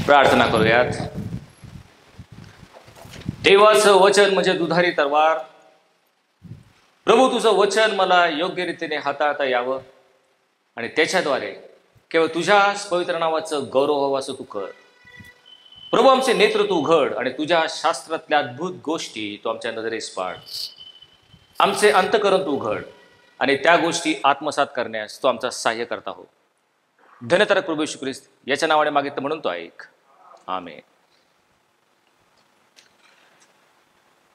प्रार्थना करूयात. देवाचं वचन म्हणजे दुधारी तलवार. प्रभू, तुझं वचन मला योग्य रीतीने हाताळता यावं आणि त्याच्याद्वारे केवळ तुझ्या पवित्र नावाचं गौरव व्हावं असं तू कर. प्रभू, आमचे नेतृत्व उघड आणि तुझ्या शास्त्रातल्या अद्भुत गोष्टी तू आमच्या नजरेस पाड. आमचे अंतःकरण तू उघड आणि त्या गोष्टी आत्मसात करण्यास तू आमचा सहाय्य करता हो. धन्यतारक प्रभू येशू ख्रिस्त याच्या नावाने मागितलं म्हणून तो ऐक. आमेन.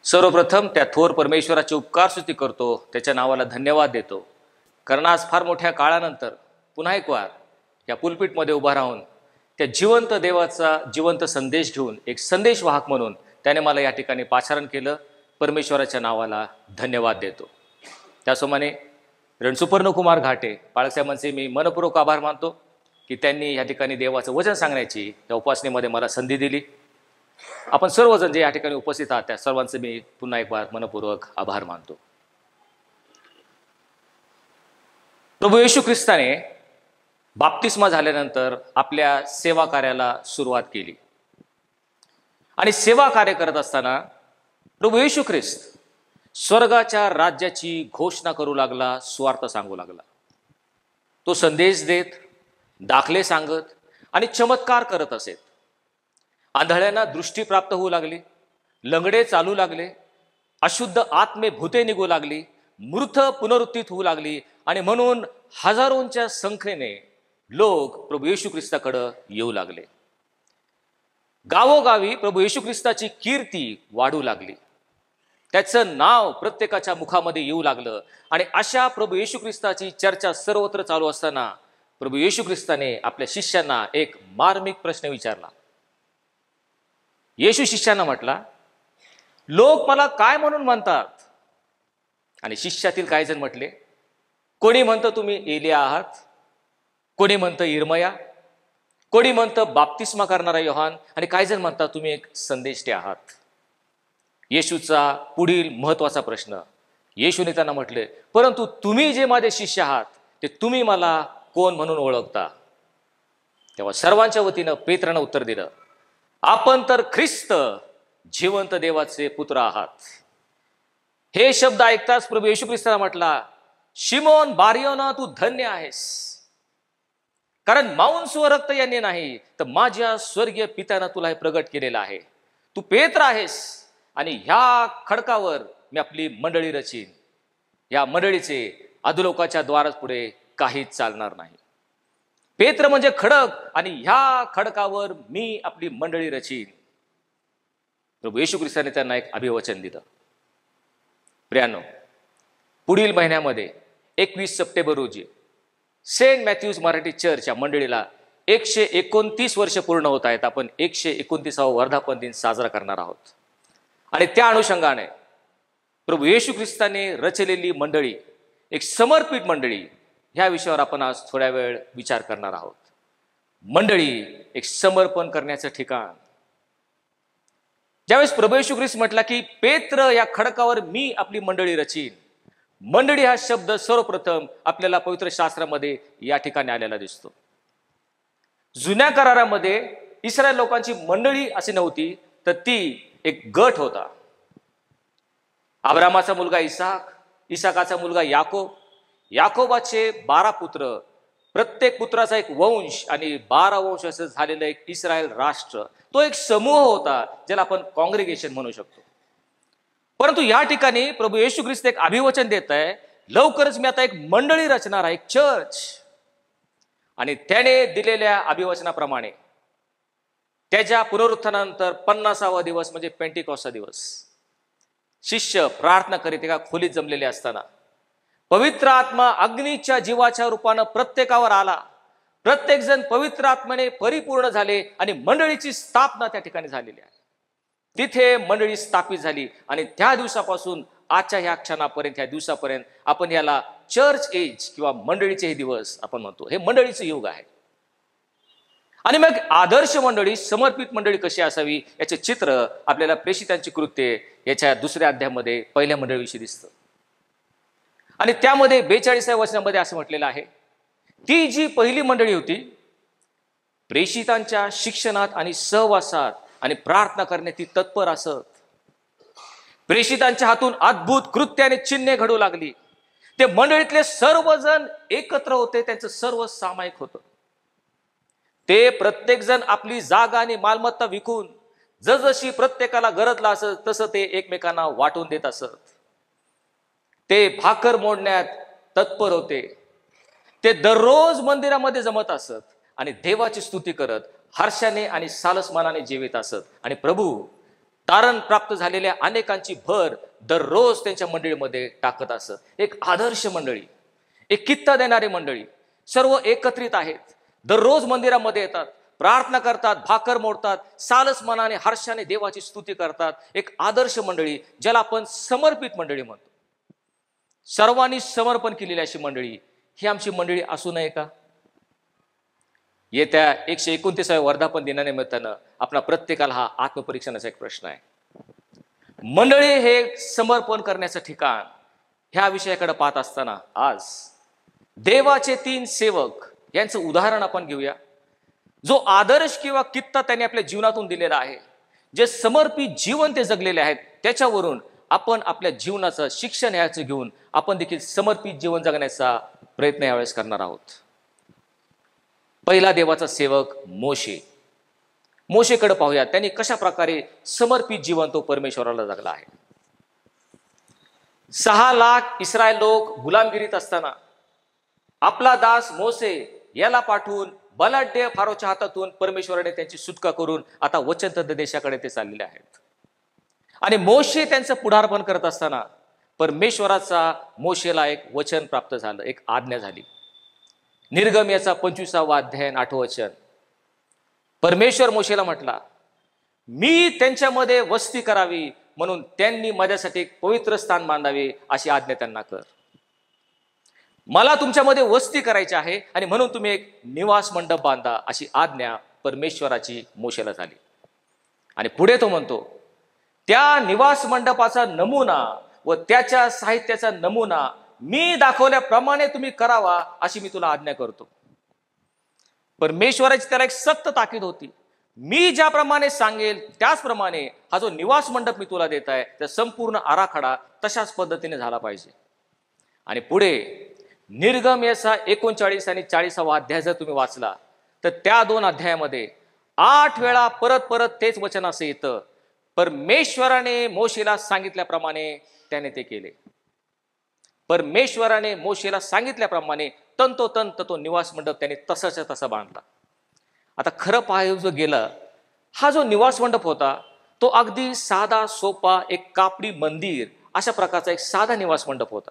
सर्वप्रथम त्या थोर परमेश्वराची उपकार स्तुती करतो, त्याच्या नावाला धन्यवाद देतो. कारण आज फार मोठ्या काळानंतर पुन्हा एक वार या पुलपीटमध्ये उभा राहून त्या जिवंत देवाचा जिवंत संदेश घेऊन एक संदेश वाहक म्हणून त्याने मला या ठिकाणी पाचारण केलं. परमेश्वराच्या नावाला धन्यवाद देतो. त्याप्रमाणे रणसुपर्णकुमार घाटे पाळकसाहेबांचे मी मनपूर्वक आभार मानतो की त्यांनी या ठिकाणी देवाचं वचन सांगण्याची या उपासनेमध्ये मला संधी दिली. आपण सर्वजण जे या ठिकाणी उपस्थित आहात त्या सर्वांचे मी पुन्हा एक बार मनपूर्वक आभार मानतो. प्रभू येशू ख्रिस्ताने बाप्तिस्मा झाल्यानंतर आपल्या सेवा कार्याला सुरुवात केली आणि सेवा कार्य करत असताना प्रभू येशू ख्रिस्त स्वर्गाच्या राज्याची घोषणा करू लागला, सुवार्ता सांगू लागला. तो संदेश देत, दाखले सांगत आणि चमत्कार करत असे. आंधळ्यांना दृष्टी प्राप्त होऊ लागली, लंगडे चालू लागले, अशुद्ध आत्मे भूते निघू लागली, मृत पुनरुत्थित होऊ लागली आणि म्हणून हजारोंच्या संख्येने लोक प्रभू येशू ख्रिस्ताकडे येऊ लागले. गावोगावी प्रभू येशू ख्रिस्ताची कीर्ती वाढू लागली. त्याचं नाव प्रत्येकाच्या मुखामध्ये येऊ लागलं आणि अशा प्रभू येशू ख्रिस्ताची चर्चा सर्वत्र चालू असताना प्रभू येशू ख्रिस्ताने आपल्या शिष्यांना एक मार्मिक प्रश्न विचारला. येशू शिष्यांना म्हटला, लोक मला काय म्हणून म्हणतात? आणि शिष्यातील काही जण म्हटले, कोणी म्हणतं तुम्ही एलिया आहात, कोणी म्हणतं इर्मया, कोणी म्हणतं बाप्तिस्मा करणारा योहान आणि काही जण म्हणतात तुम्ही एक संदेष्टे आहात. येशूचा पुढील महत्वाचा प्रश्न, येशूने त्यांना म्हटले, परंतु तुम्ही जे माझे शिष्य आहात ते तुम्ही मला कोण म्हणून ओळखता? तेव्हा सर्वांच्या वतीनं पेत्रानं उत्तर दिलं, आपण तर ख्रिस्त जिवंत देवाचे पुत्र आहात. हे शब्द ऐकताच प्रभू येशू ख्रिस्ताला म्हटला, शिमोन बारियोना, तू धन्य आहेस, कारण मांस व रक्त यांनी नाही तर माझ्या स्वर्गीय पित्यानं तुला हे प्रगट केलेलं आहे. तू पेत्र आहेस आणि ह्या खडकावर मी आपली मंडळी रचीन. या मंडळीचे अधोलोकाच्या द्वारात पुढे काहीच चालणार नाही. पेत्र म्हणजे खडक आणि ह्या खडकावर मी आपली मंडळी रचीन. प्रभू येशू ख्रिस्ताने त्यांना एक अभिवचन दिलं. प्रियानो, पुढील महिन्यामध्ये 21 सप्टेंबर रोजी सेंट मॅथ्यूज मराठी चर्च या मंडळीला 129 वर्ष पूर्ण होत आहेत. आपण 129वा वर्धापन दिन साजरा करणार आहोत आणि त्या अनुषंगाने प्रभू येशू ख्रिस्ताने रचलेली मंडळी, एक समर्पित मंडळी, ह्या विषयावर आपण आज थोड्या वेळ विचार करणार आहोत. मंडळी एक समर्पण करण्याचं ठिकाण. ज्यावेळेस प्रभू येशू ख्रिस्त म्हटला की पेत्र या खडकावर मी आपली मंडळी रचीन, मंडळी हा शब्द सर्वप्रथम आपल्याला पवित्र शास्त्रामध्ये या ठिकाणी आलेला दिसतो. जुन्या करारामध्ये इस्रायल लोकांची मंडळी अशी नव्हती, तर ती एक गट होता. अब्रामाचा मुलगा इसाक, इसाकाचा मुलगा याकोब, याकोबाचे 12 पुत्र, प्रत्येक पुत्राचा एक वंश आणि 12 वंश असं झालेलं एक इस्रायल राष्ट्र. तो एक समूह होता ज्याला आपण कॉंग्रिगेशन म्हणू शकतो. परंतु या ठिकाणी प्रभू येशू ख्रिस्त एक अभिवचन देत आहे, लवकरच मी आता एक मंडळी रचणार आहे, एक चर्च. आणि त्याने दिलेल्या अभिवचनाप्रमाणे त्याच्या पुनरुत्थानानंतर 50वा दिवस म्हणजे पेंटिकॉस्टचा दिवस, शिष्य प्रार्थना करीत एका खोलीत जमलेले असताना पवित्र आत्मा अग्नीच्या जीवाच्या रूपानं प्रत्येकावर आला. प्रत्येक जण पवित्र आत्म्याने परिपूर्ण झाले आणि मंडळीची स्थापना त्या ठिकाणी झालेली आहे. तिथे मंडळी स्थापित झाली आणि त्या दिवसापासून आजच्या ह्या क्षणापर्यंत, ह्या दिवसापर्यंत आपण याला चर्च एज किंवा मंडळीचे हे दिवस आपण म्हणतो. हे मंडळीचं युग आहे. आणि मग आदर्श मंडळी, समर्पित मंडळी कशी असावी याचे चित्र आपल्याला प्रेषितांची कृत्ये याच्या 2ऱ्या अध्यायामध्ये पहिल्या मंडळीविषयी दिसतं. आणि त्यामध्ये 42व्या वचनामध्ये असं म्हटलेलं आहे, ती जी पहिली मंडळी होती प्रेषितांच्या शिक्षणात आणि सहवासात आणि प्रार्थना करण्यात ती तत्पर असत. प्रेषितांच्या हातून अद्भुत कृत्य आणि चिन्हे घडू लागली. ते मंडळीतले सर्वजण एकत्र होते, त्यांचं सर्व सामायिक होतं. ते प्रत्येक जण आपली जागा आणि मालमत्ता विकून जसजशी प्रत्येकाला गरज असत तसं ते एकमेकांना वाटून देत असत. ते भाकर मोडण्यात तत्पर होते. ते दररोज मंदिरामध्ये जमत असत आणि देवाची स्तुती करत हर्षाने आणि सालसमानाने जेवित असत. आणि प्रभू तारण प्राप्त झालेल्या अनेकांची भर दररोज त्यांच्या मंडळीमध्ये टाकत असत. एक आदर्श मंडळी, एक कित्ता देणारी मंडळी, सर्व एकत्रित आहेत, दररोज मंदिरामध्ये येतात, प्रार्थना करतात, भाकर मोडतात, सालसमानाने हर्षाने देवाची स्तुती करतात. एक आदर्श मंडळी, ज्याला आपण समर्पित मंडळी म्हणतो. सर्वांनी समर्पण केलेली अशी मंडळी, ही आमची मंडळी असू नये का? येत्या 129व्या वर्धापन दिनानिमित्तानं आपला प्रत्येकाला हा आत्मपरीक्षणाचा एक प्रश्न आहे. मंडळी हे समर्पण करण्याचं ठिकाण, ह्या विषयाकडे पाहत असताना आज देवाचे 3 सेवक यांचं उदाहरण आपण घेऊया. जो आदर्श किंवा कित्ता त्यांनी आपल्या जीवनातून दिलेला आहे, जे समर्पित जीवन ते जगलेले आहेत, त्याच्यावरून आपण आपल्या जीवनाचं शिक्षण याचं घेऊन आपण देखील समर्पित जीवन जगण्याचा प्रयत्न यावेळेस करणार आहोत. पहिला देवाचा सेवक मोशे. मोशेकडे पाहूया, त्यांनी कशा प्रकारे समर्पित जीवन तो परमेश्वराला जगला आहे. 6 लाख इस्रायल लोक गुलामगिरीत असताना आपला दास मोसे याला पाठवून बलाढ्य फारोच्या हातातून परमेश्वराने त्यांची सुटका करून आता वचनबद्ध देशाकडे ते चाललेले आहेत. आणि मोशे त्यांचं पुढारपण करत असताना परमेश्वराचा मोशेला एक वचन प्राप्त झालं, एक आज्ञा झाली. निर्गमयाचा 25वा अध्याय 8वं वचन. परमेश्वर मोशेला म्हटला, मी त्यांच्यामध्ये वस्ती करावी म्हणून त्यांनी माझ्यासाठी एक पवित्र स्थान बांधावे अशी आज्ञा त्यांना कर. मला तुमच्यामध्ये वस्ती करायची आहे आणि म्हणून तुम्ही एक निवास मंडप बांधा अशी आज्ञा परमेश्वराची मोशेला झाली. आणि पुढे तो म्हणतो, त्या निवास मंडपाचा नमुना व त्याच्या साहित्याचा नमुना मी दाखवल्याप्रमाणे तुम्ही करावा अशी मी तुला आज्ञा करतो. परमेश्वराची त्याला एक सक्त ताकीद होती. मी ज्याप्रमाणे सांगेल त्याचप्रमाणे हा जो निवास मंडप मी तुला देत आहे, त्या संपूर्ण आराखडा तशाच पद्धतीने झाला पाहिजे. आणि पुढे निर्गमयाचा 39 आणि 40वा अध्याय जर तुम्ही वाचला तर त्या 2 अध्यायामध्ये 8 वेळा परत परत तेच वचन असं येतं, परमेश्वराने मोशेला सांगितल्याप्रमाणे त्याने ते केले. परमेश्वराने मोशेला सांगितल्याप्रमाणे तंतोतंत तो निवास मंडप त्याने तसाच्या तसा बांधला. आता खरं पाहायला जो गेला, हा जो निवास मंडप होता तो अगदी साधा सोपा एक कापडी मंदिर अशा प्रकारचा एक साधा निवास मंडप होता.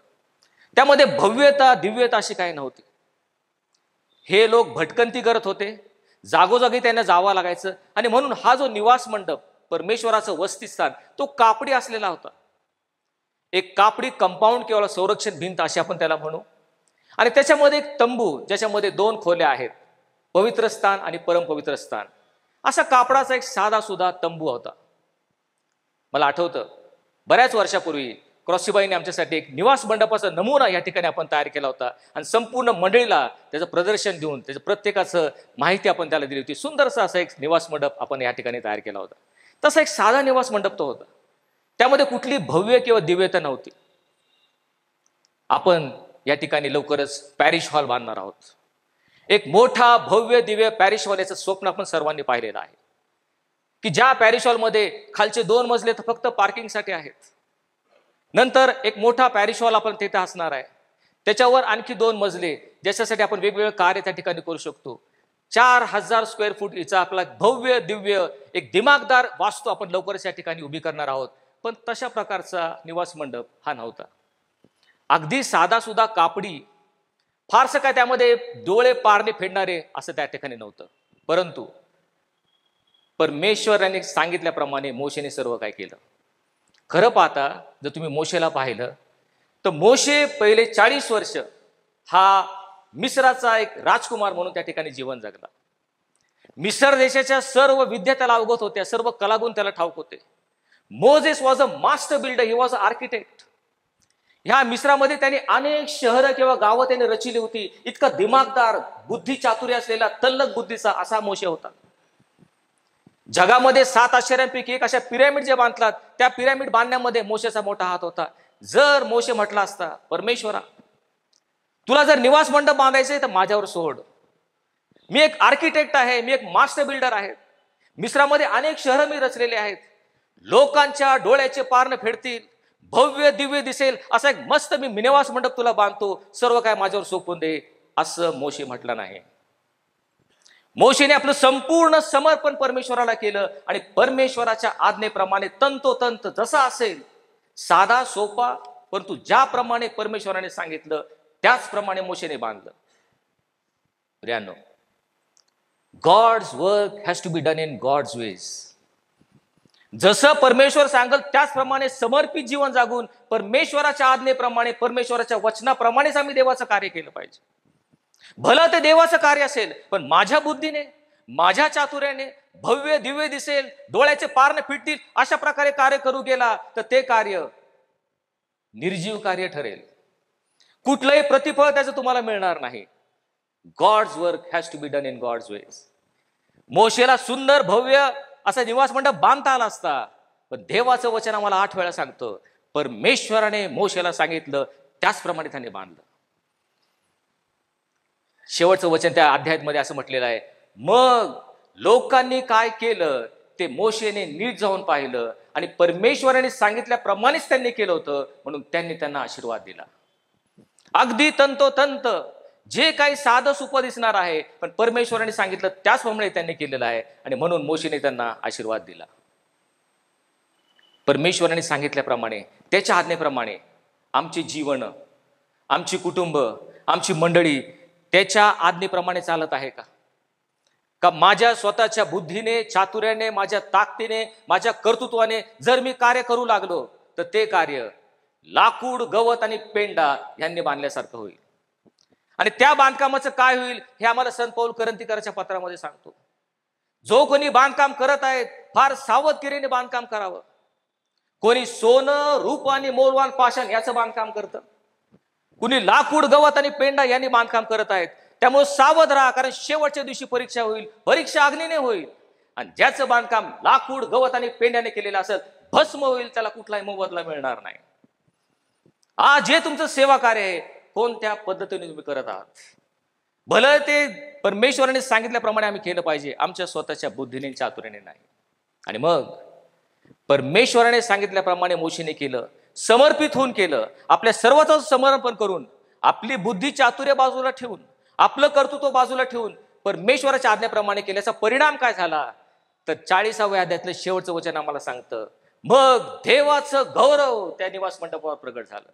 त्यामध्ये भव्यता दिव्यता अशी काही नव्हती. हे लोक भटकंती करत होते, जागोजागी त्यांना जावं लागायचं. आणि म्हणून हा जो निवास मंडप, परमेश्वराचं वसतिस्थान, तो कापडी असलेला होता. एक कापडी कंपाऊंड किंवा संरक्षण भिंत अशी आपण त्याला म्हणू. आणि त्याच्यामध्ये एक तंबू, ज्याच्यामध्ये 2 खोल्या आहेत, पवित्र स्थान आणि परमपवित्र स्थान. असा कापडाचा एक साधा सुद्धा तंबू होता. मला आठवतं बऱ्याच वर्षापूर्वी क्रॉसीबाईने आमच्यासाठी एक निवास मंडपाचा नमुना या ठिकाणी आपण तयार केला होता आणि संपूर्ण मंडळीला त्याचं प्रदर्शन देऊन त्याचं प्रत्येकाचं माहिती आपण त्याला दिली होती. सुंदरसा असा एक निवास मंडप आपण या ठिकाणी तयार केला होता. तसा एक साधा निवास मंडप तो होता. त्यामध्ये कुठली भव्य किंवा दिव्यता नव्हती. आपण या ठिकाणी लवकरच पॅरिश हॉल बांधणार आहोत. एक मोठा भव्य दिव्य पॅरिश हॉल याचं स्वप्न आपण सर्वांनी पाहिलेलं आहे, की ज्या पॅरिश हॉलमध्ये खालचे 2 मजले तर फक्त पार्किंगसाठी आहेत. नंतर एक मोठा पॅरिश हॉल आपण तिथे असणार आहे. त्याच्यावर आणखी 2 मजले, ज्याच्यासाठी आपण वेगवेगळे कार्य त्या ठिकाणी करू शकतो. 4000 स्क्वेअर फूट इचा आपला भव्य दिव्य एक दिमागदार वास्तू आपण लवकरच या ठिकाणी उभी करणार आहोत. पण तशा प्रकारचा निवास मंडप हा नव्हता. अगदी साधा सुद्धा कापडी, फारसं काय त्यामध्ये डोळे पारणे फेडणारे असं त्या ठिकाणी नव्हतं. परंतु परमेश्वराने सांगितल्याप्रमाणे मोशेने सर्व काय केलं. खरं पाहता जर तुम्ही मोशेला पाहिलं तर मोशे पहिले 40 वर्ष हा मिस्राचा एक राजकुमार म्हणून त्या ठिकाणी जीवन जगला. मिस्र देशाच्या सर्व विद्या त्याला अवगत होत्या, सर्व कलागुण त्याला ठाऊक होते. Moses was a master builder, he was a architect. ह्या मिस्रामध्ये त्यांनी अनेक शहरं किंवा गावं त्यांनी रचिली होती. इतका दिमागदार, बुद्धी चातुर्य असलेला, तल्लख बुद्धीचा असा मोशे होता. जगामध्ये 7 आश्चर्यांपैकी एक अशा पिरॅमिड जे बांधतात, त्या पिरॅमिड बांधण्यामध्ये मोशेचा मोठा हात होता. जर मोशे म्हटला असता, परमेश्वरा तुला जर निवास मंडप बांधायचंय तर माझ्यावर सोड, मी एक आर्किटेक्ट आहे, मी एक मास्टर बिल्डर आहे, मिस्रामध्ये अनेक शहरं मी रचलेले आहेत, लोकांच्या डोळ्याचे पारण फेडतील, भव्य दिव्य दिसेल असा एक मस्त मी निवास मंडप तुला बांधतो, सर्व काय माझ्यावर सोपवून दे, असं मोशे म्हटलं नाही. मोशेने आपलं संपूर्ण समर्पण परमेश्वराला केलं आणि परमेश्वराच्या आज्ञेप्रमाणे तंतोतंत जसा असेल, साधा सोपा, परंतु ज्याप्रमाणे परमेश्वराने सांगितलं त्याचप्रमाणे मोशेने बांधलं. प्रियांनो, God's work has to be done in God's ways. जसं परमेश्वर सांगल त्याचप्रमाणे समर्पित जीवन जागून परमेश्वराच्या आज्ञेप्रमाणे, परमेश्वराच्या वचनाप्रमाणेच आम्ही देवाचं कार्य केलं पाहिजे. भलं ते देवाचं कार्य असेल, पण माझ्या बुद्धीने, माझ्या चातुर्याने भव्य दिव्य दिसेल, डोळ्याचे पारणे फिटतील अशा प्रकारे कार्य करू गेला तर ते कार्य निर्जीव कार्य ठरेल. कुठलंही प्रतिफळ त्याचं तुम्हाला मिळणार नाही. God's work has to be done in God's ways. मोशेला सुंदर भव्य असा निवास मंडप बांधता आला असता, पण देवाचं वचन आम्हाला 8 वेळा सांगतं, परमेश्वराने मोशेला सांगितलं त्याचप्रमाणे त्याने बांधलं. शेवटचं वचन त्या अध्यायामध्ये असं म्हटलेलं आहे, मग लोकांनी काय केलं ते मोशेने नीट जाऊन पाहिलं आणि परमेश्वराने सांगितल्याप्रमाणेच त्यांनी केलं होतं, म्हणून त्यांनी त्यांना आशीर्वाद दिला. अगदी तंतोतंत जे काही साधं सोपं दिसणार आहे, पण परमेश्वराने सांगितलं त्याचप्रमाणे त्यांनी केलेलं आहे आणि म्हणून मोशेने त्यांना आशीर्वाद दिला. परमेश्वराने सांगितल्याप्रमाणे, त्याच्या आज्ञेप्रमाणे आमचे जीवन, आमची कुटुंब, आमची मंडळी त्याच्या आज्ञेप्रमाणे चालत आहे का? का माझ्या स्वतःच्या बुद्धीने, चातुर्याने, माझ्या ताकदीने, माझ्या कर्तृत्वाने जर मी कार्य करू लागलो तर ते कार्य लाकूड, गवत आणि पेंडा यांनी बांधल्यासारखं होईल. आणि त्या बांधकामाचं काय होईल हे आम्हाला संत पौल करंथीकराच्या पत्रामध्ये सांगतो. जो कोणी बांधकाम करत आहेत फार सावधगिरीने बांधकाम करावं. कोणी सोनं, रूप आणि मोलवान पाषाण याचं बांधकाम करतं, कुणी लाकूड, गवत आणि पेंडा यांनी बांधकाम करत आहेत. त्यामुळे सावध राहा, कारण शेवटच्या दिवशी परीक्षा होईल, परीक्षा अग्नीने होईल. आणि ज्याचं बांधकाम लाकूड, गवत आणि पेंड्याने केलेलं असेल भस्म होईल, त्याला कुठलाही मोबदला मिळणार नाही. आज जे तुमचं सेवा कार्य आहे कोणत्या पद्धतीने तुम्ही करत आहात, भलं ते परमेश्वराने सांगितल्याप्रमाणे आम्ही केलं पाहिजे, आमच्या स्वतःच्या बुद्धीने, चातुर्याने नाही. आणि मग परमेश्वराने सांगितल्याप्रमाणे मोशेने केलं, समर्पित होऊन केलं, आपल्या सर्वांचं समर्पण करून, आपली बुद्धी चातुर्य बाजूला ठेवून, आपलं कर्तृत्व बाजूला ठेवून परमेश्वराच्या आज्ञेप्रमाणे केल्याचा परिणाम काय झाला तर 40व्या अध्यायातलं शेवटचं वचन आम्हाला सांगतं, मग देवाचं गौरव त्या निवास मंडपावर प्रगट झालं.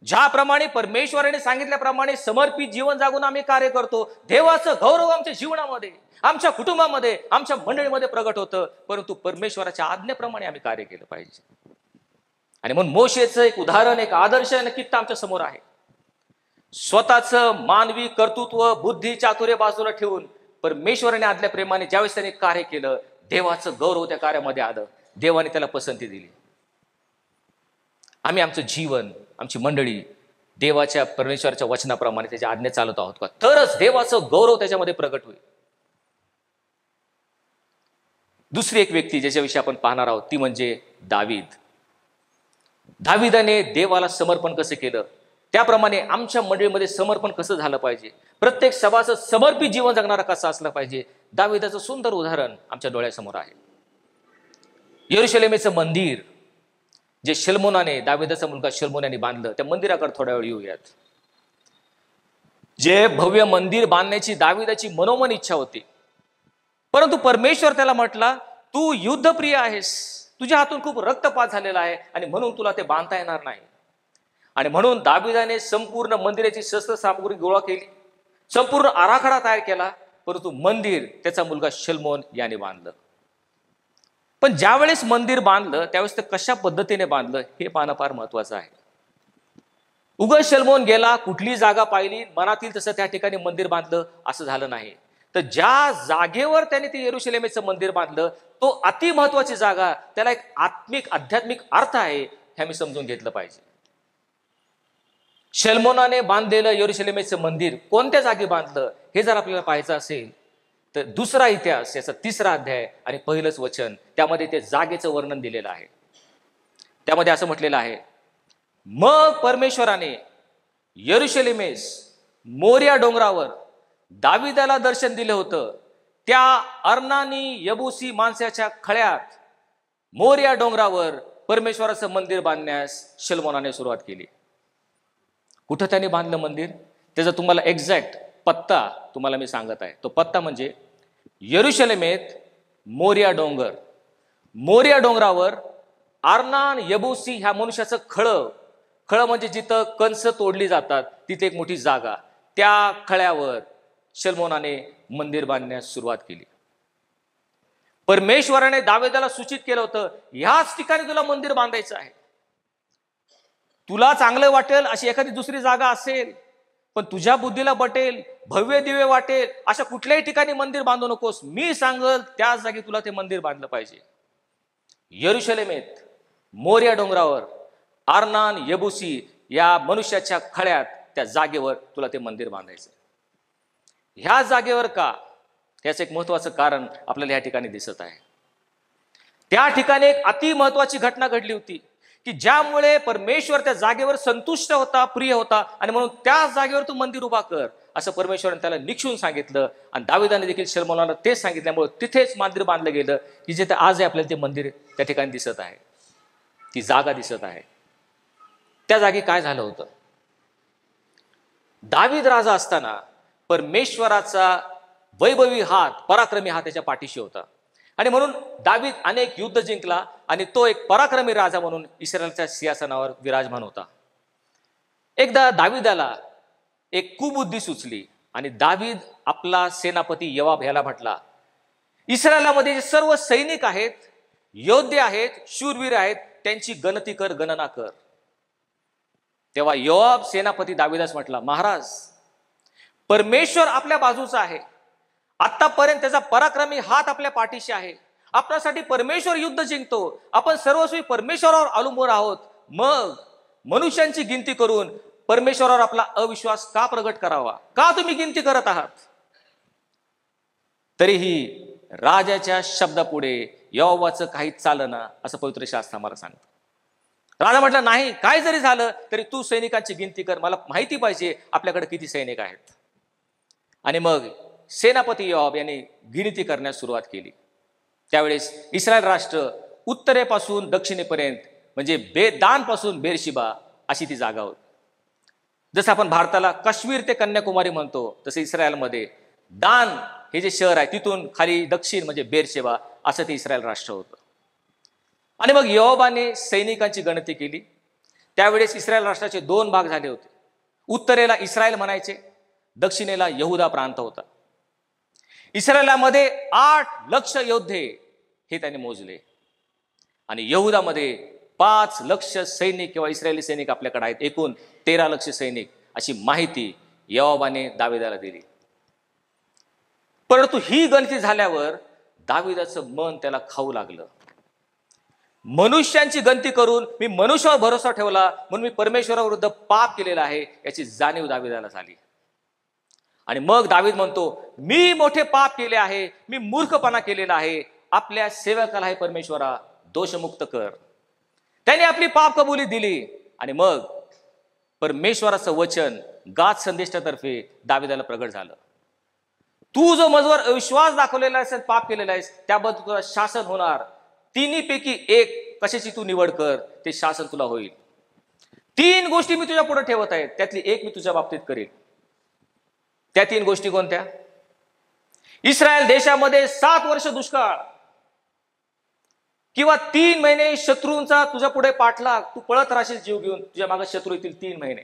ज्याप्रमाणे परमेश्वराने सांगितल्याप्रमाणे समर्पित जीवन जागून आम्ही कार्य करतो, देवाचं गौरव आमच्या जीवनामध्ये, आमच्या कुटुंबामध्ये, आमच्या मंडळीमध्ये प्रगट होतं. परंतु परमेश्वराच्या आज्ञेप्रमाणे आम्ही कार्य केलं पाहिजे. आणि म्हणून मोशेचं एक उदाहरण, एक आदर्श नक्कीच आमच्या समोर आहे. स्वतःचं मानवी कर्तृत्व, बुद्धी, चातुर्य बाजूला ठेवून परमेश्वराने आदल्या प्रेमाने ज्यावेळेस त्याने कार्य केलं, देवाचं गौरव त्या कार्यामध्ये आलं, देवाने त्याला पसंती दिली. आम्ही आमचं जीवन, आमची मंडळी देवाच्या, परमेश्वराच्या वचनाप्रमाणे त्याच्या आज्ञा चालत आहोत का? तरच देवाचं गौरव त्याच्यामध्ये प्रगट होईल. दुसरी एक व्यक्ती ज्याच्याविषयी आपण पाहणार आहोत ती म्हणजे दावीद. दाविदाने देवाला समर्पण कसं केलं, त्याप्रमाणे आमच्या मंडळीमध्ये समर्पण कसं झालं पाहिजे, प्रत्येक सभाचं समर्पित जीवन जगणारा कसं असलं पाहिजे, दाविदाचं सुंदर उदाहरण आमच्या डोळ्यासमोर आहे. यरूशलेमेचं मंदिर जे शल्मोनाने, दाविदाचा मुलगा शल्मोनाने बांधलं, त्या मंदिराकडे थोड्या वेळ येऊयात. जे भव्य मंदिर बांधण्याची दाविदाची मनोमन इच्छा होती, परंतु परमेश्वर त्याला म्हटला, तू युद्धप्रिय आहेस, तुझ्या हातून खूप रक्तपात झालेला आहे आणि म्हणून तुला ते बांधता येणार नाही. आणि म्हणून दाविदाने संपूर्ण मंदिराची शस्त्र सामग्री गोळा केली, संपूर्ण आराखडा तयार केला, परंतु मंदिर त्याचा मुलगा शल्मोन याने बांधलं. पण ज्यावेळेस मंदिर बांधलं त्यावेळेस ते कशा पद्धतीने बांधलं हे पाहणं फार महत्वाचं आहे. उगाच शल्मोन गेला, कुठली जागा पाहिली, मनातील तसं त्या ठिकाणी मंदिर बांधलं असं झालं नाही. तर ज्या जागेवर त्याने ते यरूशलेमेचं मंदिर बांधलं तो अति महत्वाची जागा, त्याला एक आत्मिक, आध्यात्मिक अर्थ आहे हे आम्ही समजून घेतलं पाहिजे. शल्मोनाने बांधलेलं यरुशलेमेचं मंदिर कोणत्या जागी बांधलं हे जर आपल्याला पाहायचं असेल तर दुसरा इतिहास याचा 3रा अध्याय आणि पहिलंच वचन, त्यामध्ये ते जागेचं वर्णन दिलेलं आहे. त्यामध्ये असं म्हटलेलं आहे, मग परमेश्वराने यरुशलेमेस मोरिया डोंगरावर दाविदाला दर्शन दिलं होतं. त्या अर्नानी यबुसी माणसाच्या खळ्यात मोरिया डोंगरावर परमेश्वराचं मंदिर बांधण्यास शल्मोनाने सुरुवात केली. कुठं त्याने बांधलं मंदिर, त्याचा तुम्हाला एक्झॅक्ट पत्ता तुम्हाला मी सांगत आहे. तो पत्ता म्हणजे यरुशलेमेत मोरिया डोंगर. मोरिया डोंगरावर अर्नान यबुसी ह्या मनुष्याचं खळं म्हणजे जिथं कंस तोडली जातात तिथे एक मोठी जागा, त्या खळ्यावर शल्मोनाने मंदिर बांधण्यास सुरुवात केली. परमेश्वराने दाविदाला सूचित केलं होतं, ह्याच ठिकाणी तुला मंदिर बांधायचं आहे. तुला चांगलं वाटेल अशी एखादी दुसरी जागा असेल, पण तुझ्या बुद्धीला पटेल, भव्य दिव्य वाटेल अशा कुठल्याही ठिकाणी मंदिर बांधू नकोस. मी सांगल त्याच जागी तुला ते मंदिर बांधलं पाहिजे. यरुशलेमेत मोरिया डोंगरावर अर्नान यबुसी या मनुष्याच्या खळ्यात त्या जागेवर तुला ते मंदिर बांधायचं. ह्या जागेवर का, याचं एक महत्वाचं कारण आपल्याला या ठिकाणी दिसत आहे. त्या ठिकाणी एक अति महत्वाची घटना घडली होती की ज्यामुळे परमेश्वर त्या जागेवर संतुष्ट होता, प्रिय होता, आणि म्हणून त्या जागेवर तू मंदिर उभा कर असं परमेश्वराने त्याला निक्षून सांगितलं. आणि दाविदाने देखील शल्मोनाला तेच सांगितल्यामुळे तिथेच मंदिर बांधलं गेलं की जिथे आज आपल्याला ते मंदिर त्या ठिकाणी दिसत आहे, ती जागा दिसत आहे. त्या जागी काय झालं होतं, दावीद राजा असताना परमेश्वराचा वैभवी हात, पराक्रमी हात त्याच्या पाठीशी होता. आणि म्हणून दावीद अनेक युद्ध जिंकला आणि तो एक पराक्रमी राजा म्हणून इस्रायलच्या सिंहासनावर विराजमान होता. एकदा दाविदाला एक कुबुद्धी सुचली आणि दावीद आपला सेनापती योआब ह्याला म्हटला, इस्रायलामध्ये जे सर्व सैनिक आहेत, योद्धे आहेत, शूरवीर आहेत, त्यांची गणती कर, गणना कर. तेव्हा योआब सेनापती दाविदास म्हटला, महाराज परमेश्वर आपल्या बाजूचा आहे. आतापर्यंत त्याचा पराक्रमी हात आपल्या पाठीशी आहे. आपल्यासाठी परमेश्वर युद्ध जिंकतो. आपण सर्वस्वी परमेश्वरावर अवलंबून आहोत. मग मनुष्यांची गिनती करून परमेश्वरावर आपला अविश्वास का प्रगट करावा? का तुम्ही गिनती करत आहात? तरीही राजाच्या शब्दापुढे योआबाचं काहीच चालना असं पवित्र शास्त्र आम्हाला सांगतं. राजा म्हटलं, नाही, काय जरी झालं तरी तू सैनिकांची गिनती कर, मला माहिती पाहिजे आपल्याकडे किती सैनिक आहेत. आणि मग सेनापती योआब यांनी गिनती करण्यास सुरुवात केली. त्यावेळेस इस्रायल राष्ट्र उत्तरेपासून दक्षिणेपर्यंत म्हणजे दान पासून बेरशिबा अशी ती जागा होती. जसं आपण भारताला काश्मीर ते कन्याकुमारी म्हणतो, तसं इस्रायलमध्ये दान हे जे शहर आहे तिथून खाली दक्षिण म्हणजे बेरशेबा असं ते इस्रायल राष्ट्र होतं. आणि मग योआबाने सैनिकांची गणती केली. त्यावेळेस इस्रायल राष्ट्राचे 2 भाग झाले होते. उत्तरेला इस्रायल म्हणायचे, दक्षिणेला यहुदा प्रांत होता. इस्रायलामध्ये 8 लक्ष योद्धे हे त्याने मोजले आणि यहुदामध्ये 5 लक्ष सैनिक किंवा इस्रायली सैनिक आपल्याकडे आहेत. एकूण 13 लक्ष सैनिक अशी माहिती योआबाने दाविदाला दिली. परंतु ही गणती झाल्यावर दाविदाचं मन त्याला खाऊ लागलं. मनुष्यांची गणती करून मी मनुष्यावर भरोसा ठेवला म्हणून मी परमेश्वराविरुद्ध पाप केलेला आहे याची जाणीव दाविदाला झाली. आणि मग दावीद म्हणतो, मी मोठे पाप केले आहे, मी मूर्खपणा केलेला आहे. आपल्या सेवकाला हे परमेश्वरा दोषमुक्त कर. त्याने आपली पाप कबुली दिली. आणि मग परमेश्वराचं वचन गाद संदेष्टातर्फे दाविदाला प्रगट झालं. तू जो माझ्यावर अविश्वास दाखवलेला आहेस, पाप केलेला आहेस, त्याबद्दल तुला शासन होणार. 3 पैकी 1 कशाची तू निवड कर, ते शासन तुला होईल. 3 गोष्टी मी तुझ्या पुढे ठेवत आहे, त्यातली 1 मी तुझ्या बाबतीत करेन. त्या 3 गोष्टी कोणत्या? इस्रायल देशामध्ये 7 वर्ष दुष्काळ, किंवा 3 महिने शत्रूंचा तुझ्या पुढे पाठलाग, तू पळत राहशील जीव घेऊन, तुझ्या मागे शत्रू येतील 3 महिने,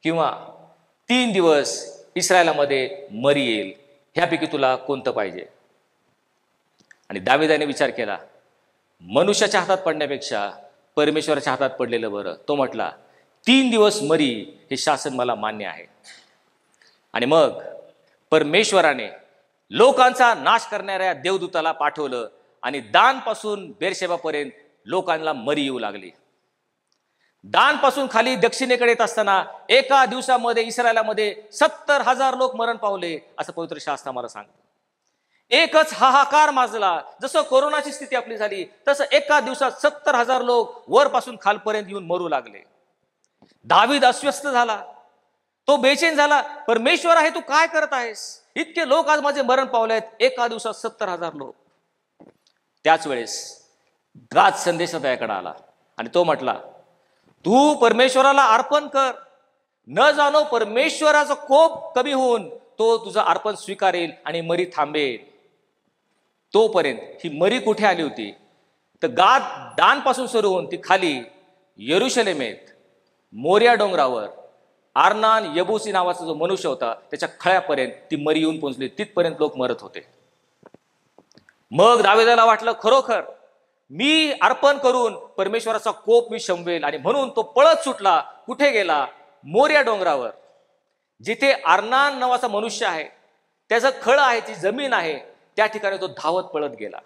किंवा 3 दिवस इस्रायलामध्ये मरी येईल. ह्यापैकी तुला कोणतं पाहिजे? आणि दाविदाने विचार केला, मनुष्याच्या हातात पडण्यापेक्षा परमेश्वराच्या हातात पडलेलं बरं. तो म्हटला, 3 दिवस मरी हे शासन मला मान्य आहे. आणि मग परमेश्वराने लोकांचा नाश करणाऱ्या देवदूताला पाठवलं आणि दान पासून बेरशेबापर्यंत लोकांना मरी येऊ लागली. दानपासून खाली दक्षिणेकडे येत असताना एका दिवसामध्ये इस्रायलामध्ये 70,000 लोक मरण पावले, असं पवित्र शास्त्र आम्हाला सांगतं. एकच हाहाकार माजला. जसं कोरोनाची स्थिती आपली झाली तसं एका दिवसात 70,000 लोक वरपासून खालपर्यंत येऊन मरू लागले. दावीद अस्वस्थ झाला, तो बेचैन झाला. परमेश्वर आहे, तू काय करत आहेस? इतके लोक आज माझे मरण पावलेत, एका दिवसात 70,000 लोक. त्याच वेळेस गाद संदेश त्याकडे आला आणि तो म्हटला, तू परमेश्वराला अर्पण कर, न जाणो परमेश्वराचा कोप कमी होऊन तो तुझं अर्पण स्वीकारेल आणि मरी थांबेल. तोपर्यंत ही मरी कुठे आली होती तर गाद दानपासून सुरू होऊन ती खाली यरुशलेमेत मोर्या डोंगरावर आर्नान यबुसी नावाचा जो मनुष्य होता त्याच्या खळ्यापर्यंत ती मरी येऊन पोहोचली. तिथपर्यंत लोक मरत होते. मग दाविदाला वाटलं, खरोखर मी अर्पण करून परमेश्वराचा कोप मी शमवेल. आणि म्हणून तो पळत सुटला. कुठे गेला? मोर्या डोंगरावर, जिथे आर्नान नावाचा मनुष्य आहे, त्याचं खळ आहे, ती जमीन आहे, त्या ठिकाणी तो धावत पळत गेला.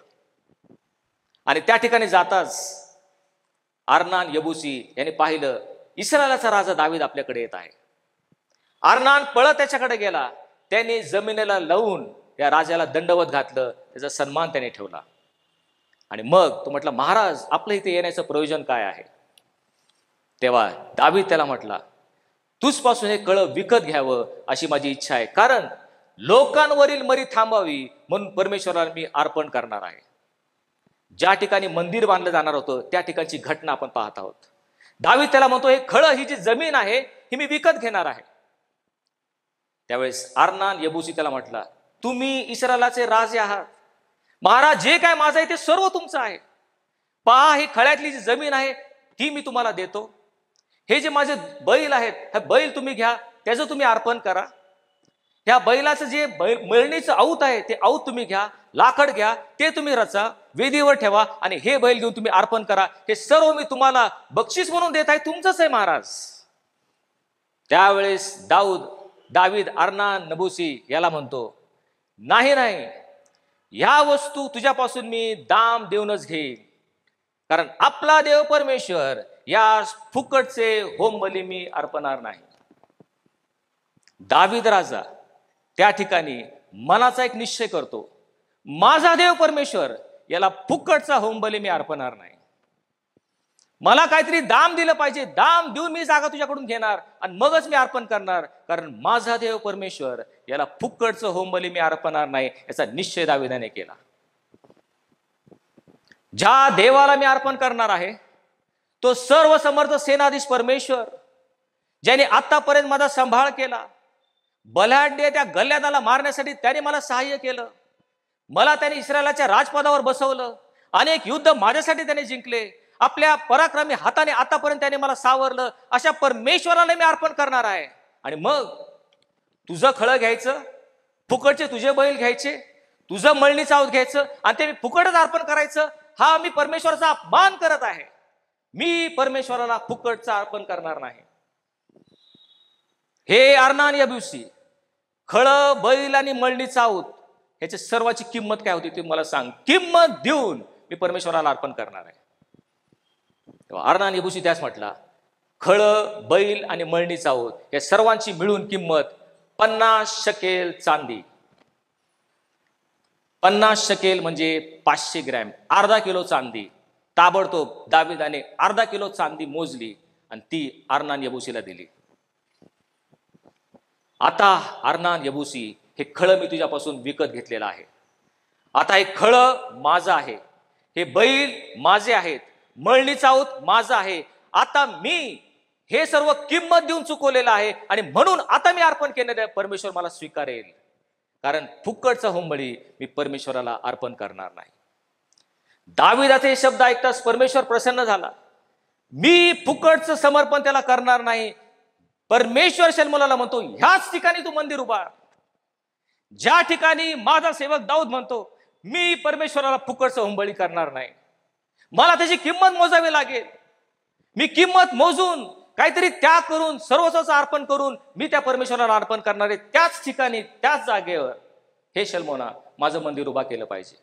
आणि त्या ठिकाणी जाताच आर्नान यबुसी याने पाहिलं, इस्रायलाचा राजा दावीद आपल्याकडे येत आहे. आर्नान पळत त्याच्याकडे गेला. त्याने जमिनीला लावून या राजाला दंडवत घातलं, त्याचा सन्मान त्याने ठेवला. आणि मग तो म्हटला, महाराज आपलं इथे येण्याचं प्रयोजन काय आहे? तेव्हा दावीद त्याला म्हटला, तुझपासून हे कळ विकत घ्यावं अशी माझी इच्छा आहे, कारण लोकांवरील मरी थांबावी म्हणून परमेश्वराला मी अर्पण करणार आहे. ज्या ठिकाणी मंदिर बांधलं जाणार होतं त्या ठिकाणची घटना आपण पाहत आहोत. दावीद त्याला म्हणतो, हे खळ, ही जी जमीन आहे ही मी विकत घेणार आहे. त्यावेळेस आर्नान यबुसी त्याला म्हटला, तुम्ही इस्रायलाचे राजे आहात, महाराज जे काय माझं आहे ते सर्व तुमचं आहे. पहा, ही खळ्यातली जी जमीन आहे ती मी तुम्हाला देतो. हे जे माझे बैल आहेत, हे बैल तुम्ही घ्या, त्याचं तुम्ही अर्पण करा. ह्या बैलाचं जे मळणीचं औत आहे ते औत तुम्ही घ्या, लाकड घ्या, ते तुम्ही रचा, वेदीवर ठेवा आणि हे बैल घेऊन तुम्ही अर्पण करा. हे सर्व मी तुम्हाला बक्षीस म्हणून देत आहे, तुमचंच आहे महाराज. त्यावेळेस दावीद आर्नान यबुसी याला म्हणतो, नाही नाही, ह्या वस्तू तुझ्यापासून मी दाम देऊनच घेईन, कारण आपला देव परमेश्वर या फुकटचे होम बली मी अर्पणार नाही. दावीद राजा त्या ठिकाणी मनाचा एक निश्चय करतो, माझा देव परमेश्वर याला फुकटचा होम बली मी अर्पणार नाही. मला काहीतरी दाम दिलं पाहिजे, दाम देऊन मी जागा तुझ्याकडून घेणार आणि मगच मी अर्पण करणार, कारण माझा देव परमेश्वर याला फुकटचं होम बली मी अर्पणार नाही, याचा निश्चय दाविदाने केला. ज्या देवाला मी अर्पण करणार आहे तो सर्व समर्थ सेनाधीश परमेश्वर, ज्याने आतापर्यंत माझा सांभाळ केला, बलाढ्य त्या गल्ल्यादाला मारण्यासाठी त्याने मला सहाय्य केलं, मला त्याने इस्रायलाच्या राजपदावर बसवलं, अनेक युद्ध माझ्यासाठी त्याने जिंकले, आपल्या पराक्रमी हाताने आतापर्यंत त्याने मला सावरलं, अशा परमेश्वराला मी अर्पण करणार आहे. आणि मग तुझं खळं घ्यायचं, फुकटचे तुझे बैल घ्यायचे, तुझं मळणीचं औत घ्यायचं आणि ते मी फुकटच अर्पण करायचं, हा मी परमेश्वराचा अपमान करत आहे. मी परमेश्वराला फुकटचं अर्पण करणार नाही. हे आर्नान यबुसी, खळ, बैल आणि मळणीचा औत ह्याच्या सर्वाची किंमत काय होती ते मला सांग. किंमत देऊन मी परमेश्वराला अर्पण करणार आहे. तेव्हा आर्नान यबुसी त्यास म्हटला, खळ, बैल आणि मळणीचा औत या सर्वांची मिळून किंमत 50 शकेल चांदी. 50 शकेल म्हणजे 500 ग्रॅम, अर्धा किलो चांदी. ताबडतोब दाविदाने अर्धा किलो चांदी मोजली आणि ती आर्नान यबुसीला दिली. आता आर्नान यबुसी, हे खळ मी तुझ्यापासून विकत घेतलेलं आहे. आता हे खळ माझं आहे, हे बैल माझे आहेत, मळणीचा औत माझा आहे. आता मी हे सर्व किंमत देऊन चुकवलेलं आहे आणि म्हणून आता मी अर्पण केलेलं परमेश्वर मला स्वीकारेल, कारण फुकटचा होमबळी मी परमेश्वराला अर्पण करणार नाही. दाविदाचे हे शब्द ऐकताच परमेश्वर प्रसन्न झाला. मी फुकटचं समर्पण त्याला करणार नाही. परमेश्वर शल्मोनाला म्हणतो, ह्याच ठिकाणी तू मंदिर उभार, ज्या ठिकाणी माझा सेवक दाऊद म्हणतो, मी परमेश्वराला फुकटचं होमबळी करणार नाही. मला त्याची किंमत मोजावी लागेल. मी किंमत मोजून काहीतरी त्याग करून सर्वस्वाचं अर्पण करून मी त्या परमेश्वराला अर्पण करणारे त्याच ठिकाणी त्याच जागेवर हे शल्मोना माझं मंदिर उभा केलं पाहिजे.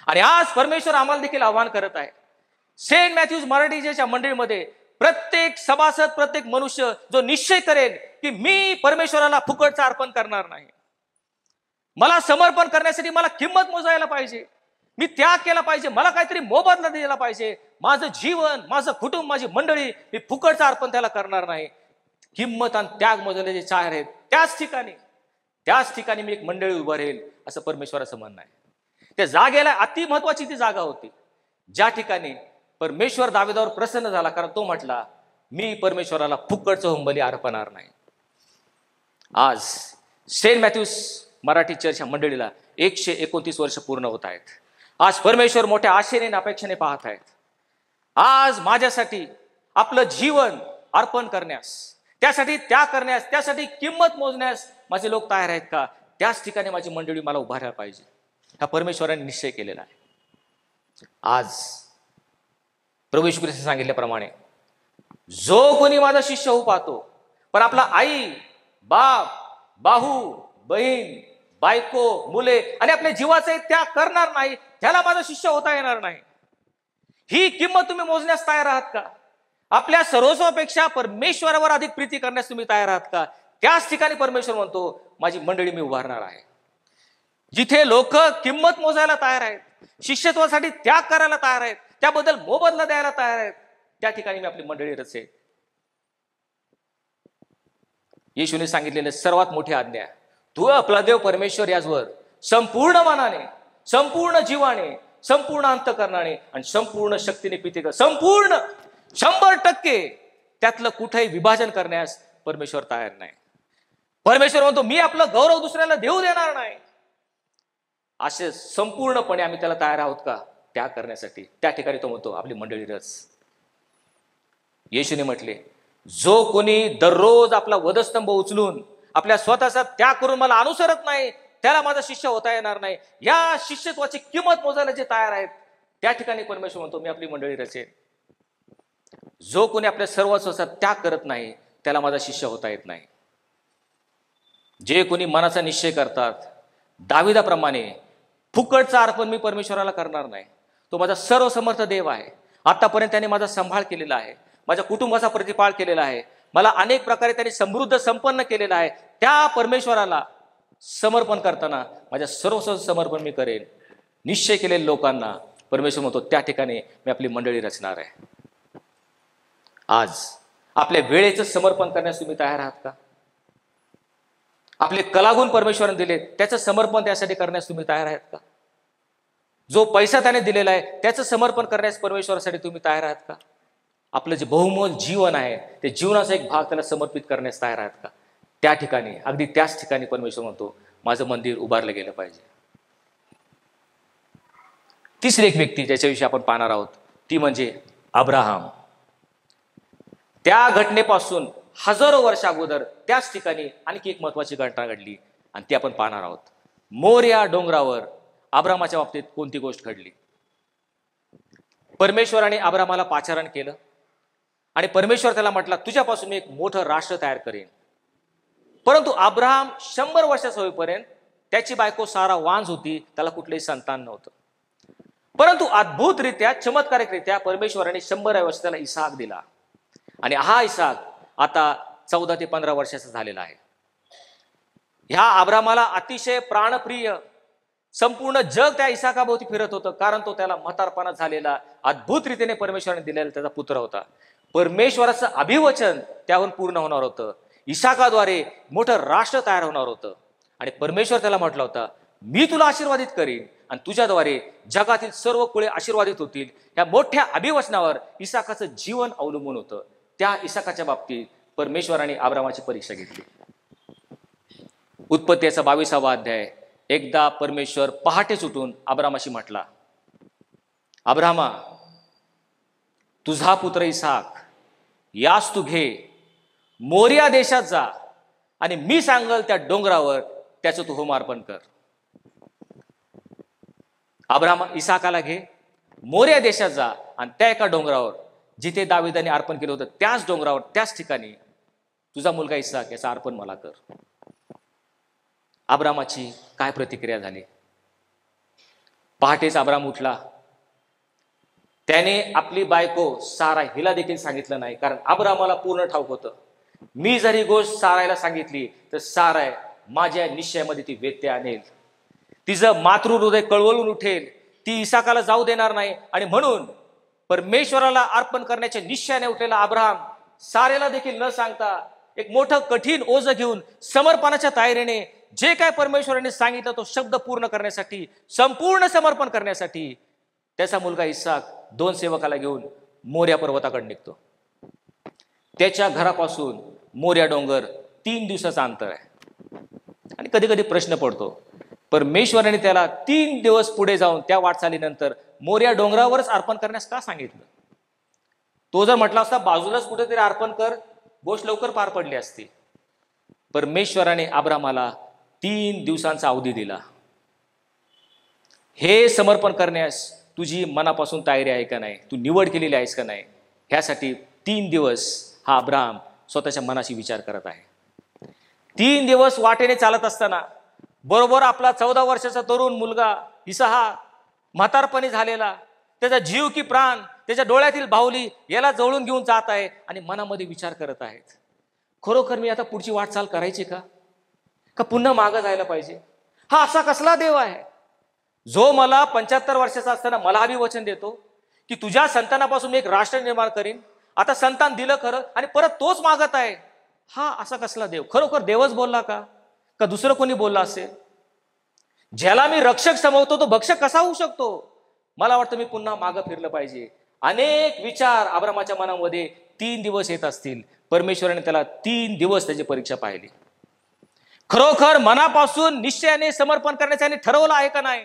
आणि आज परमेश्वर आम्हाला देखील आव्हान करत आहे. सेंट मॅथ्यूज मराठीच्या मंडळीमध्ये प्रत्येक सभासद, प्रत्येक मनुष्य जो निश्चय करेल की मी परमेश्वराला फुकटचं अर्पण करणार नाही, मला समर्पण करण्यासाठी मला किंमत मोजायला पाहिजे, मी त्याग केला पाहिजे, मला काहीतरी मोबदला दिला पाहिजे, माझं जीवन, माझं कुटुंब, माझी मंडळी, मी फुकटचं अर्पण त्याला करणार नाही, किंमत आणि त्याग मोजले जे चार आहेत त्याच ठिकाणी मी एक मंडळी उभं राहील, असं परमेश्वराचं म्हणणं आहे. त्या जागेला अति महत्वाची ती जागा होती, ज्या ठिकाणी परमेश्वर दाविदावर प्रसन्न झाला, कारण तो म्हटला मी परमेश्वराला फुकटचं होमबली अर्पणार नाही. आज सेंट मॅथ्यूस मराठी चर्च मंडळीला 129 वर्ष पूर्ण होत आहेत. आज परमेश्वर मोठ्या आशेने आणि अपेक्षेने पाहत आहेत. आज माझ्यासाठी आपलं जीवन अर्पण करण्यास, त्यासाठी त्याग करण्यास, त्यासाठी किंमत मोजण्यास माझे लोक तयार आहेत का? त्याच ठिकाणी माझी मंडळी मला उभारायला पाहिजे, हा परमेश्वराने निश्चय केलेला आहे. आज प्रभू येशू ख्रिस्ताने सांगितल्याप्रमाणे जो कोणी माझा शिष्य होऊ पाहतो, पण आपला आई, बाप, भाऊ, बहीण, बायको, मुले आणि आपल्या जीवाचे त्याग करणार नाही, त्याला माझा शिष्य होता येणार नाही. ही किंमत तुम्ही मोजण्यास तयार आहात का? आपल्या सर्वस्वापेक्षा परमेश्वरावर अधिक प्रीती करण्यास तुम्ही तयार आहात का? त्याच ठिकाणी परमेश्वर म्हणतो माझी मंडळी मी उभारणार आहे. जिथे लोक किंमत मोजायला तयार आहेत, शिष्यत्वासाठी त्याग करायला तयार आहेत, त्याबद्दल मोबदला द्यायला तयार आहेत, त्या ठिकाणी मी आपली मंडळी रचेल. येशूने सांगितलेले सर्वात मोठी आज्ञा, तू आपला देव परमेश्वर याचवर संपूर्ण मनाने, संपूर्ण जीवाने, संपूर्ण अंतःकरणाने आणि संपूर्ण शक्तीने प्रीती कर. संपूर्ण 100% त्यातलं कुठेही विभाजन करण्यास परमेश्वर तयार नाही. परमेश्वर म्हणतो मी आपलं गौरव दुसऱ्याला देऊ देणार नाही. असे संपूर्णपणे आम्ही त्याला तयार आहोत का त्याग करण्यासाठी? त्या ठिकाणी तो म्हणतो आपली मंडळी रच. येशूने म्हटले जो कोणी दररोज आपला वधस्तंभ उचलून आपल्या स्वतःचा त्याग करून मला अनुसरत नाही, त्याला माझा शिष्य होता येणार नाही. या शिष्यत्वाची किंमत मोजायला जे तयार आहेत, त्या ठिकाणी परमेश्वर म्हणतो मी आपली मंडळी रचेन. जो कोणी आपल्या सर्वस्वाचा त्याग करत नाही, त्याला माझा शिष्य होता येत नाही. जे कोणी मनाचा निश्चय करतात, दाविदाप्रमाणे फुकटचं अर्पण मी परमेश्वराला करणार नाही, तो माझा सर्वसमर्थ देव आहे, आतापर्यंत त्याने माझा सांभाळ केलेला आहे, माझ्या कुटुंबाचा प्रतिपाळ केलेला आहे, मला अनेक प्रकारे त्याने समृद्ध संपन्न केलेला आहे, त्या परमेश्वराला समर्पण करताना माझ्या सर्वस्व समर्पण मी करेन. निश्चय केलेल्या लोकांना परमेश्वर म्हणतो त्या ठिकाणी मी आपली मंडळी रचणार आहे. आज आपल्या वेळेचं समर्पण करण्यास तुम्ही तयार आहात का? आपले कलागुण परमेश्वराने दिले, त्याचं समर्पण त्यासाठी करण्यास तुम्ही तयार आहात का? जो पैसा त्याने दिलेला आहे त्याचं समर्पण करण्यास परमेश्वरासाठी तुम्ही तयार आहात का? आपलं जे बहुमोल जीवन आहे, ते जीवनाचा एक भाग त्याला समर्पित करण्यास तयार आहात का? त्या ठिकाणी, अगदी त्याच ठिकाणी परमेश्वर म्हणतो माझं मंदिर उभारलं गेलं पाहिजे. तिसरी एक व्यक्ती ज्याच्याविषयी आपण पाहणार आहोत ती म्हणजे अब्राहम. त्या घटनेपासून हजारो वर्ष अगोदर त्याच ठिकाणी आणखी एक महत्वाची घटना घडली आणि ती आपण पाहणार आहोत. मोरिया डोंगरावर अब्रामाच्या बाबतीत कोणती गोष्ट घडली? परमेश्वराने अब्रामाला पाचारण केलं आणि परमेश्वर त्याला म्हटला तुझ्यापासून मी एक मोठं राष्ट्र तयार करेन. परंतु अब्राहम 100 वर्षाचा होईपर्यंत त्याची बायको सारा वांज होती, त्याला कुठलेही संतान नव्हतं. परंतु अद्भुतरित्या, चमत्कारिकरित्या परमेश्वराने 100व्या वर्षी त्याला इसहाक दिला आणि हा इसहाक आता 14 ते 15 वर्षाचा झालेला आहे. ह्या अब्रामाला अतिशय प्राणप्रिय संपूर्ण जग त्या इसहाकाभोवती फिरत होतं, कारण तो त्याला म्हातारपणा झालेला अद्भुत रीतीने परमेश्वराने दिलेला त्याचा पुत्र होता. परमेश्वराचं अभिवचन त्याहून पूर्ण होणार होतं. इसहाकाद्वारे मोठं राष्ट्र तयार होणार होतं आणि परमेश्वर त्याला म्हटलं होता मी तुला आशीर्वादित करीन आणि तुझ्याद्वारे जगातील सर्व कुळे आशीर्वादित होतील. या मोठ्या अभिवचनावर इसहाकाचं जीवन अवलंबून होतं. त्या इसहाकाच्या बाबतीत परमेश्वराने अब्रामाची परीक्षा घेतली. उत्पत्तीचा 22वा अध्याय. एकदा परमेश्वर पहाटेच उठून अब्रामाशी म्हटला, अब्रामा तुझा पुत्र इसहाक यास तू घे, मोरिया देशात जा आणि मी सांगल त्या डोंगरावर त्याचं तू होमार्पण कर. अब्रामा इसहाकाला घे, मोरिया देशात जा आणि त्या एका डोंगरावर जिथे दाविदाने अर्पण केलं होतं त्याच डोंगरावर, त्याच ठिकाणी तुझा मुलगा इसहाक याचं अर्पण मला कर. अब्रामाची काय प्रतिक्रिया झाली? पहाटेच अब्राम उठला, त्याने आपली बायको सारा हिला देखील सांगितलं नाही, कारण अब्रामाला पूर्ण ठाऊक होतं, मी जर ही गोष्ट सारायला सांगितली तर साराय माझ्या निश्चयामध्ये ती व्यत्यय आणेल, तिचं मातृहृदय कळवळून उठेल, ती इसाकाला जाऊ देणार नाही. आणि म्हणून परमेश्वराला अर्पण करण्याच्या निश्चयाने उठलेला अब्राहम सारेला देखील न सांगता एक मोठं कठीण ओझं घेऊन समर्पणाच्या तयारीने जे काय परमेश्वराने सांगितलं तो शब्द पूर्ण करण्यासाठी, संपूर्ण समर्पण करण्यासाठी त्याचा मुलगा इसाक 2 सेवकाला घेऊन मोर्या पर्वताकडे निघतो. त्याच्या घरापासून मोर्या डोंगर 3 दिवसाचं अंतर आहे. आणि कधी कधी प्रश्न पडतो, परमेश्वराने त्याला 3 दिवस पुढे जाऊन त्या वाटचालीनंतर मोर्या डोंगरावरच अर्पण करण्यास का सांगितलं? तो जर म्हटला असता बाजूलाच कुठेतरी अर्पण कर, गोष्ट लवकर पार पडली असती. परमेश्वराने अब्रामाला 3 दिवसांचा अवधी दिला. हे समर्पण करण्यास तुझी मनापासून तयारी आहे का नाही, तू निवड केलेली आहेस का नाही, ह्यासाठी 3 दिवस हा अब्राम स्वतःच्या मनाशी विचार करत आहे. 3 दिवस वाटेने चालत असताना बरोबर आपला 14 वर्षाचा तरुण मुलगा इसहाक म्हातारपणी झालेला, त्याचा जीव की प्राण, त्याच्या डोळ्यातील बाहुली याला जवळून घेऊन जात आहे आणि मनामध्ये विचार करत आहेत, खरोखर मी आता पुढची वाटचाल करायची का पुन्हा मागं जायला पाहिजे? हा असा कसला देव आहे जो मला 75 वर्षाचा असताना मला अभिवचन देतो की तुझ्या संतानापासून मी एक राष्ट्र निर्माण करीन, आता संतान दिलं खरं आणि परत तोच मागत आहे? हा असा कसला देव? खरोखर देवच बोलला का दुसरं कोणी बोलला असेल? ज्याला मी रक्षक समवतो तो भक्षक कसा होऊ शकतो? मला वाटतं मी पुन्हा मागं फिरलं पाहिजे. अनेक विचार अब्रामाच्या मनामध्ये 3 दिवस येत असतील. परमेश्वराने त्याला 3 दिवस त्याची परीक्षा पाहिली. खरोखर मनापासून निश्चयाने समर्पण करण्याचे आणि ठरवलं आहे का नाही?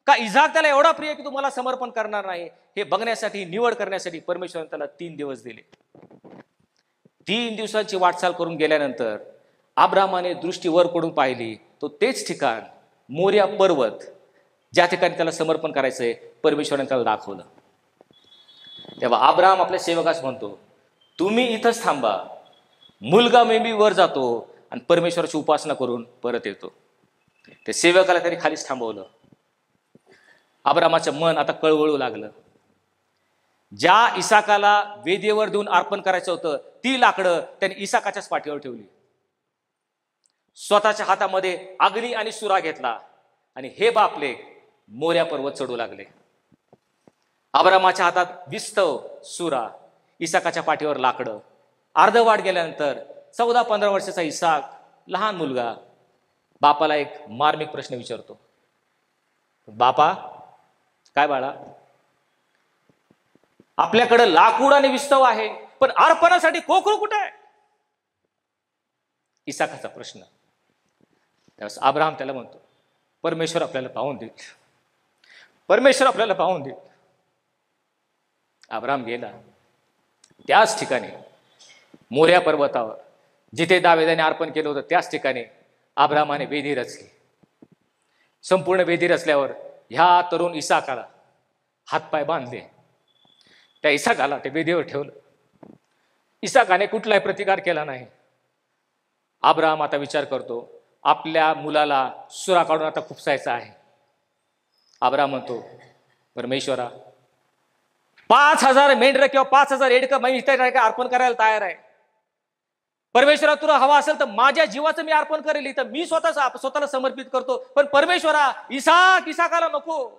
का इसाक त्याला एवढा प्रिय की तुम्हाला समर्पण करणार नाही, हे बघण्यासाठी, निवड करण्यासाठी परमेश्वराने त्याला 3 दिवस दिले. 3 दिवसांची वाटचाल करून गेल्यानंतर अब्रामाने दृष्टी वर कडून पाहिली, तो तेच ठिकाण मोर्या पर्वत ज्या ठिकाणी त्याला समर्पण करायचंय परमेश्वराने त्याला दाखवलं. तेव्हा अब्राम आपल्या सेवकास म्हणतो, तुम्ही इथंच थांबा, मुलगा मी वर जातो आणि परमेश्वराची उपासना करून परत येतो. त्या सेवकाला त्यांनी खालीच थांबवलं. अब्रामाचं मन आता कळवळू लागलं. ज्या इसाकाला वेदीवर देऊन अर्पण करायचं होतं ती लाकडं त्यांनी इसाकाच्याच पाठीवर ठेवली. स्वतःच्या हातामध्ये अग्नी आणि सुरा घेतला आणि हे बापले मोर्या पर्वत चढू लागले. अब्रामाच्या हातात विस्तव सुरा, इसाकाच्या पाठीवर लाकडं. अर्धवाट गेल्यानंतर 14-15 वर्षाचा इसाक, लहान मुलगा, बापाला एक मार्मिक प्रश्न विचारतो, बापा काय बाळा, आपल्याकडं लाकूड आणि विस्तव आहे पण अर्पणासाठी कोकरू कुठे आहे? इसाकाचा प्रश्न. त्यावेळेस अब्राम त्याला म्हणतो, परमेश्वर आपल्याला पाहून देईल, परमेश्वर आपल्याला पाहून देईल. अब्राम गेला. त्याच ठिकाणी मोर्या पर्वतावर जिथे दाविदाने अर्पण केलं होतं त्याच ठिकाणी अब्रामाने वेदी रचली. संपूर्ण वेदी रचल्यावर ह्या तरुण इसाकाला हातपाय बांधले. त्या इसाकाला ते वेदीवर ठेवलं. इसाकाने कुठलाही प्रतिकार केला नाही. अब्राम आता विचार करतो, आपल्या मुलाला सुरा काढून आता खुपसायचा आहे. अब्राम म्हणतो, परमेश्वरा 5000 मेंढरं किंवा 5000 एडकं मी इथे अर्पण करायला तयार आहे. परमेश्वरा तुला हवा असेल तर माझ्या जीवाचं मी अर्पण करेल, इथं मी स्वतःला समर्पित करतो. पण परमेश्वरा इसाकाला नको.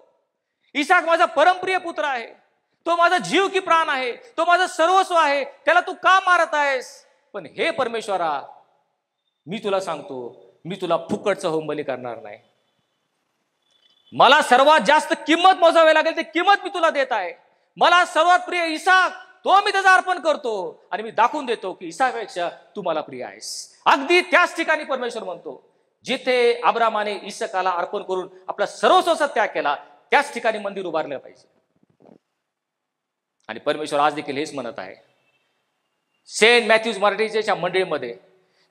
इसाक माझा परमप्रिय पुत्र आहे, तो माझा जीव की प्राण आहे, तो माझा सर्वस्व आहे, त्याला तू का मारत आहेस? पण हे परमेश्वरा, मी तुला सांगतो, मी तुला फुकटचं होमबली करणार नाही. मला सर्वात जास्त किंमत मोजावी लागेल ते किंमत मी तुला देत आहे. मला सर्वात प्रिय इसाक, तो मी त्याचं अर्पण करतो आणि मी दाखवून देतो की इसाकपेक्षा तू मला प्रिय आहेस. अगदी त्याच ठिकाणी परमेश्वर म्हणतो, जिथे अब्रामाने इसाकाला अर्पण करून आपला सर्वस्वाचा त्याग केला त्याच ठिकाणी मंदिर उभारलं पाहिजे. आणि परमेश्वर आज देखील हेच म्हणत आहे. सेंट मॅथ्यूज मराठीच्या मंडळीमध्ये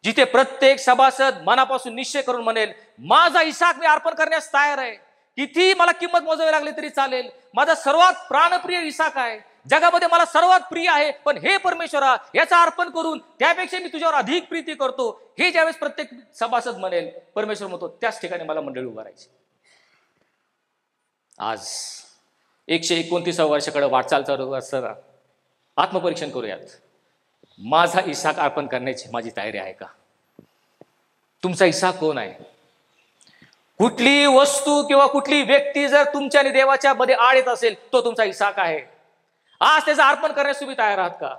जिथे प्रत्येक सभासद मनापासून निश्चय करून म्हणेल, माझा इसाक मी अर्पण करण्यास तयार आहे, किती मला किंमत मोजावी लागली तरी चालेल, माझा सर्वात प्राणप्रिय इसाक आहे, जगामध्ये मला सर्वात प्रिय आहे, पण हे परमेश्वरा याचा अर्पण करून त्यापेक्षा मी तुझ्यावर अधिक प्रीती करतो, हे ज्यावेळेस प्रत्येक सभासद म्हणेल, परमेश्वर म्हणतो त्याच ठिकाणी मला मंडळी उभारायची. आज 129 वर्षाकडे वाटचाल चालू असताना आत्मपरीक्षण करूयात. माझा इसाक अर्पण करण्याची माझी तयारी आहे का? तुमचा इसाक कोण आहे? कुठली वस्तू किंवा कुठली व्यक्ती जर तुमच्या आणि देवाच्या मध्ये आड येत असेल, तो तुमचा इसाक आहे. आज त्याचं अर्पण करण्यास तुम्ही तयार आहात का?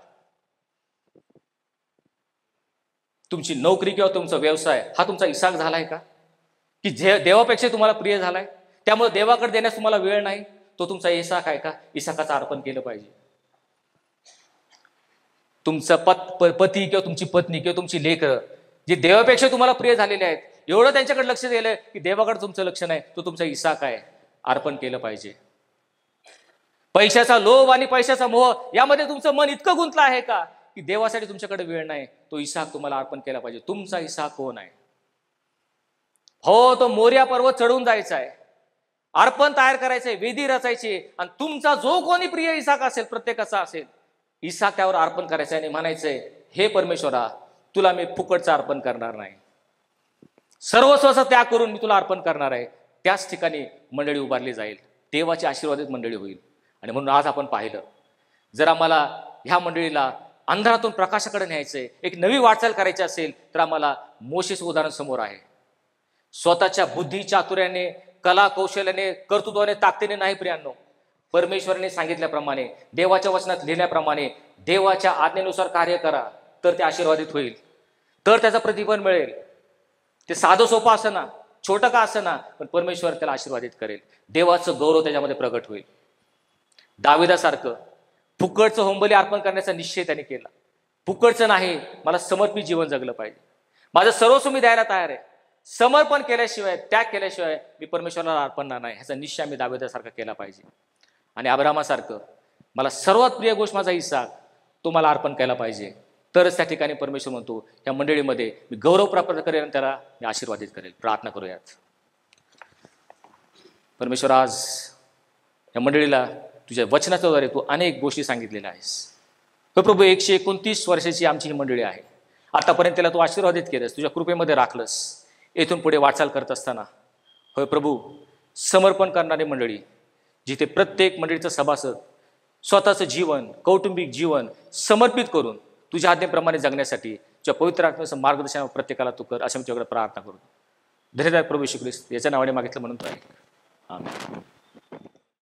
तुमची नोकरी किंवा तुमचा व्यवसाय हा तुमचा इसाक झालाय का? की देवापेक्षा तुम्हाला प्रिय झालाय, त्यामुळे देवाकडे देण्यास तुम्हाला वेळ नाही, तो तुमचा इसाक आहे का? इसाकाचं अर्पण केलं पाहिजे. तुमचं पती किंवा तुमची पत्नी किंवा तुमची लेकरं जे देवापेक्षा तुम्हाला प्रिय झालेले आहेत, एवढं त्यांच्याकडे लक्ष दिलंय की देवाकडे तुमचं लक्ष नाही, तो तुमचा इसाक आहे. अर्पण केलं पाहिजे. पैशाचा लोभ आणि पैशाचा मोह यामध्ये तुमचं मन इतकं गुंतलं आहे का की देवासाठी तुमच्याकडे वेळ नाही, तो इसाक तुम्हाला अर्पण केला पाहिजे. तुमचा इसाक कोण आहे? हो, तो मोरिया पर्वत चढून जायचा आहे, अर्पण तयार करायचंय, वेदी रचायची, आणि तुमचा जो कोणी प्रिय इसाक असेल, प्रत्येकाचा असेल, इसाक त्यावर अर्पण करायचंय आणि म्हणायचंय, हे परमेश्वरा, तुला मी फुकटचं अर्पण करणार नाही, सर्वस्वाचा त्याग करून मी तुला अर्पण करणार आहे. त्याच ठिकाणी मंडळी उभारली जाईल, देवाची आशीर्वादित मंडळी होईल. आणि म्हणून आज आपण पाहिलं, जर आम्हाला ह्या मंडळीला अंधारातून प्रकाशाकडे न्यायचंय, एक नवी वाटचाल करायची असेल, तर आम्हाला मोशेचं उदाहरण समोर आहे. स्वतःच्या बुद्धी चातुर्याने, कला कौशल्याने, कर्तृत्वाने, ताकदीने नाही प्रियांनो, परमेश्वराने सांगितल्याप्रमाणे, देवाच्या वचनात लिहिल्याप्रमाणे देवाच्या आज्ञेनुसार कार्य करा, तर ते आशीर्वादित होईल, तर त्याचं प्रतिफल मिळेल. ते साधं सोपं असं ना, छोटं का असं ना, पण परमेश्वर त्याला आशीर्वादित करेल. देवाचं गौरव त्याच्यामध्ये प्रगट होईल. दाविदासारखं फुकटचं होमबली अर्पण करण्याचा निश्चय त्याने केला. फुकटचं नाही, मला समर्पित जीवन जगलं पाहिजे, माझं सर्वस्व मी द्यायला तयार आहे, समर्पण केल्याशिवाय, त्याग केल्याशिवाय मी परमेश्वराला अर्पणणार नाही, ह्याचा निश्चय मी दाविदासारखा केला पाहिजे. आणि अब्रामासारखं मला सर्वात प्रिय गोष्ट माझा इसाक, तो मला अर्पण केला पाहिजे, तरच त्या ठिकाणी परमेश्वर म्हणतो, या मंडळीमध्ये मी गौरव प्राप्त करेन, त्याला मी आशीर्वादित करेल. प्रार्थना करूयात. परमेश्वर, आज या मंडळीला तुझ्या वचनाच्याद्वारे तू अनेक गोष्टी सांगितलेल्या आहेस. हो प्रभू, 129 वर्षाची आमची ही मंडळी आहे. आतापर्यंत त्याला तू आशीर्वादित केलंस, तुझ्या कृपेमध्ये राखलंस. येथून पुढे वाटचाल करत असताना होय प्रभू, समर्पण करणारी मंडळी, जिथे प्रत्येक मंडळीचं सभासद स्वतःचं जीवन, कौटुंबिक जीवन समर्पित करून तुझ्या आज्ञेप्रमाणे जगण्यासाठी तुझ्या पवित्र आत्म्याचं मार्गदर्शन प्रत्येकाला तू कर, अशा मी तुझ्याकडे प्रार्थना करू. धन्यवाद प्रभू येशू ख्रिस्त, याच्या नावाने मागितलं म्हणून तो आहे. आमेन.